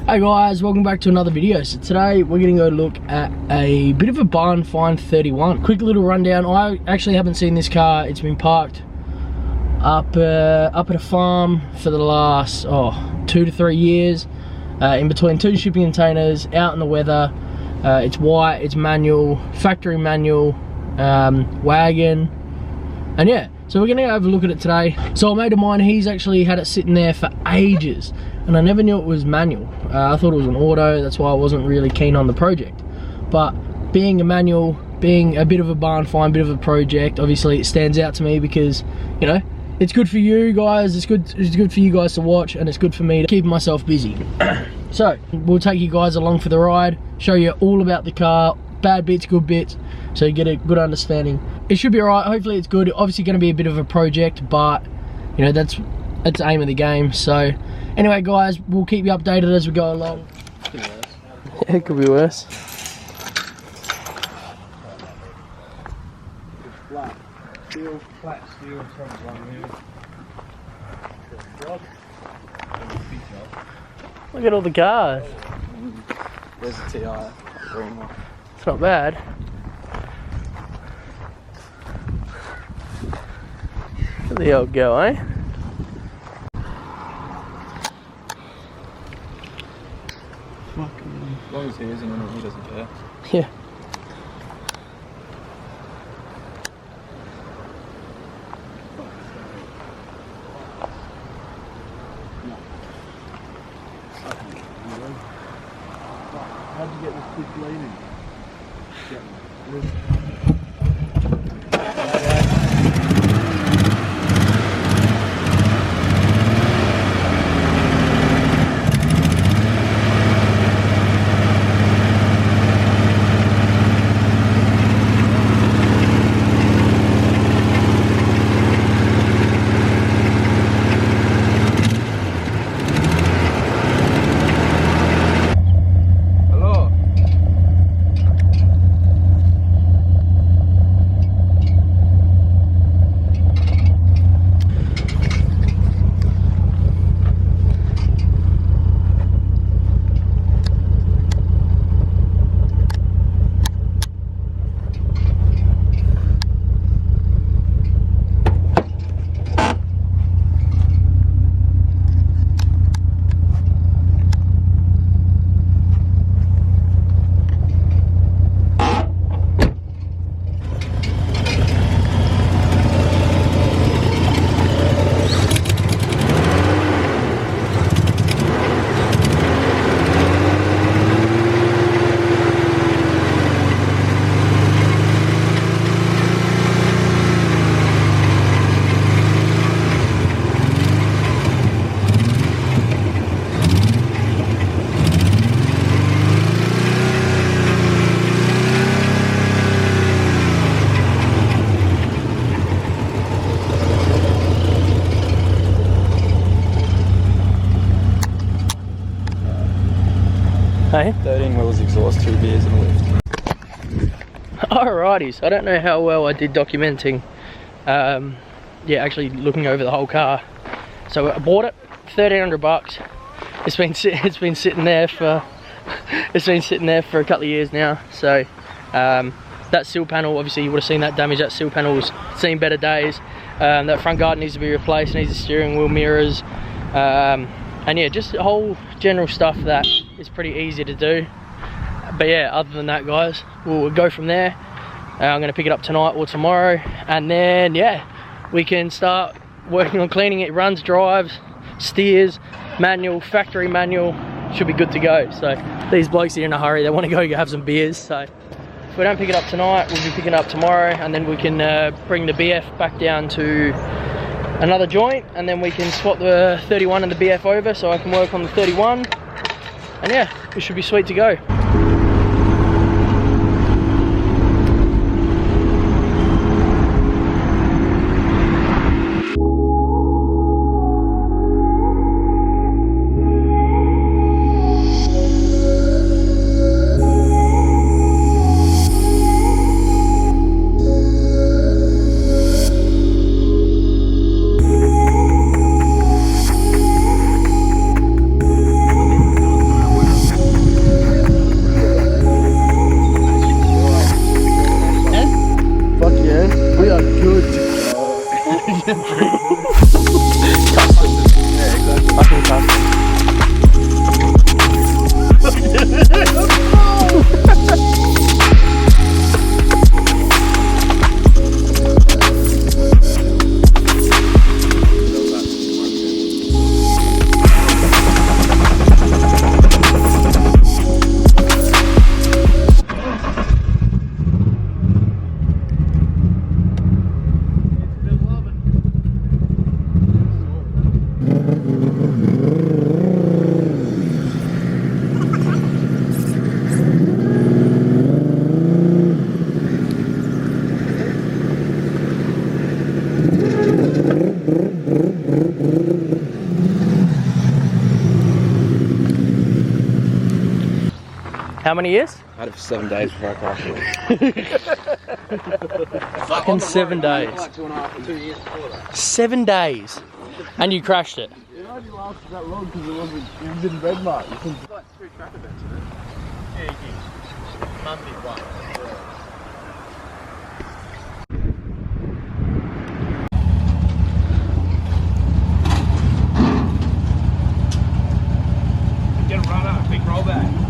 Hey guys, welcome back to another video. So today we're going to go look at a bit of a barn find 31. Quick little rundown. I actually haven't seen this car. It's been parked up at a farm for the last 2 to 3 years, in between 2 shipping containers, out in the weather. It's white, it's manual, factory manual, wagon, and yeah. So we're gonna have a look at it today. So a mate of mine, he's actually had it sitting there for ages, and I never knew it was manual. I thought it was an auto, that's why I wasn't really keen on the project. But being a manual, being a bit of a barn find, bit of a project, obviously it stands out to me because, you know, it's good for you guys, it's good for you guys to watch, and it's good for me to keep myself busy. So we'll take you guys along for the ride, show you all about the car, bad bits, good bits, so you get a good understanding. It should be alright, hopefully it's good. Obviously going to be a bit of a project, but you know, that's the aim of the game. So anyway guys, we'll keep you updated as we go along. It could be worse. Flat steel, Look at all the cars. There's a TI, green one. It's not bad. Look at the old go, eh? Fucking, as long as he isn't in it, he doesn't care. Yeah. How'd you get this quick leaning? Hey? 13 wheels exhaust, 2 beers and a lift. Alrighty, so I don't know how well I did documenting, yeah, actually looking over the whole car. So I bought it, 1,300 bucks. It's been sitting there for a couple of years now. So that sill panel, obviously you would have seen that damage. That sill panel's seen better days. That front guard needs to be replaced, needs the steering wheel mirrors, and yeah, just the whole general stuff that is pretty easy to do. But yeah, other than that guys, we'll go from there. I'm going to pick it up tonight or tomorrow, and then yeah, we can start working on cleaning it. Runs, drives, steers, manual, factory manual, should be good to go. So these blokes are in a hurry, they want to go have some beers, so if we don't pick it up tonight, we'll be picking it up tomorrow, and then we can bring the BF back down to another joint, and then we can swap the 31 and the BF over so I can work on the 31, and yeah, it should be sweet to go. How many years? I had it for 7 days before I crashed it. Fucking 7 days. Like 2.5 or 2 years before that. 7 days. And you crashed it. It only lasted that long because it didn't red mark. It's like 2 track events in it. Yeah, you did. Monthly one. Get a run up, big rollback.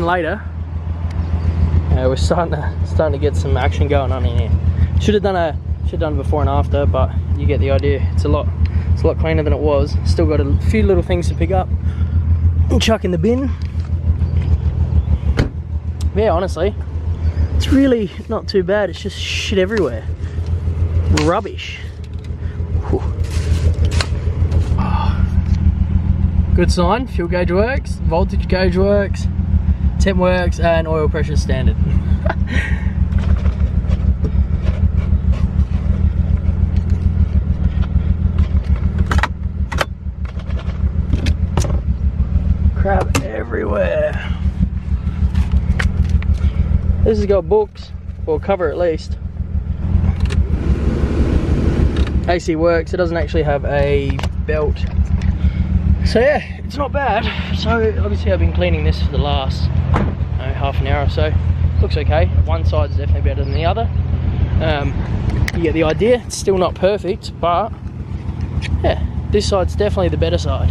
Later, we're starting to get some action going on in here. Should have done it before and after, but you get the idea. It's a lot cleaner than it was. Still got a few little things to pick up and chuck in the bin. Yeah, honestly, it's really not too bad. It's just shit everywhere. Rubbish. Whew. Good sign. Fuel gauge works. Voltage gauge works. Temp works, and oil pressure standard. Crap everywhere. This has got books, or cover at least. AC works. It doesn't actually have a belt. So yeah, it's not bad. So obviously I've been cleaning this for the last half an hour or so. Looks okay. One side's definitely better than the other. You get the idea. It's still not perfect, but yeah, this side's definitely the better side.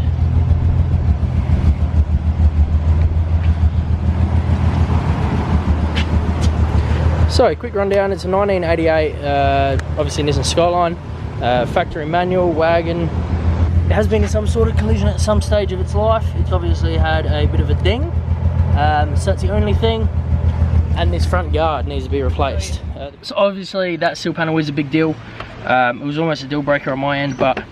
So quick rundown. It's a 1988 obviously Nissan Skyline, factory manual, wagon. It has been in some sort of collision at some stage of its life. It's obviously had a bit of a ding, so that's the only thing. And this front guard needs to be replaced. So obviously that sill panel is a big deal. It was almost a deal breaker on my end, but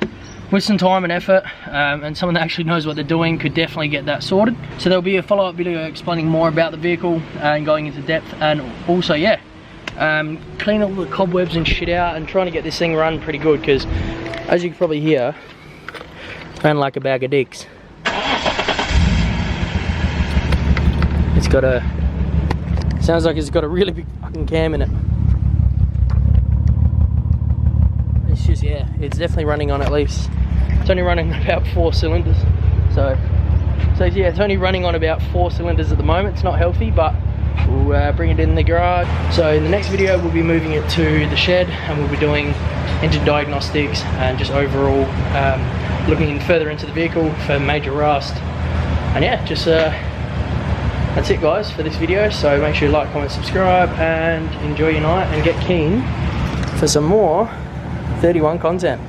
with some time and effort, and someone that actually knows what they're doing could definitely get that sorted. So there'll be a follow-up video explaining more about the vehicle and going into depth, and also yeah, clean all the cobwebs and shit out and trying to get this thing run pretty good, because as you can probably hear, ran like a bag of dicks. It's got a, sounds like it's got a really big fucking cam in it. It's just, yeah, it's definitely running on at least, it's only running about 4 cylinders. So yeah, it's only running on about 4 cylinders at the moment. It's not healthy, but we'll bring it in the garage. So in the next video, we'll be moving it to the shed, and we'll be doing engine diagnostics and just overall looking further into the vehicle for major rust. And yeah, just that's it guys for this video. So make sure you like, comment, subscribe, and enjoy your night, and get keen for some more 31 content.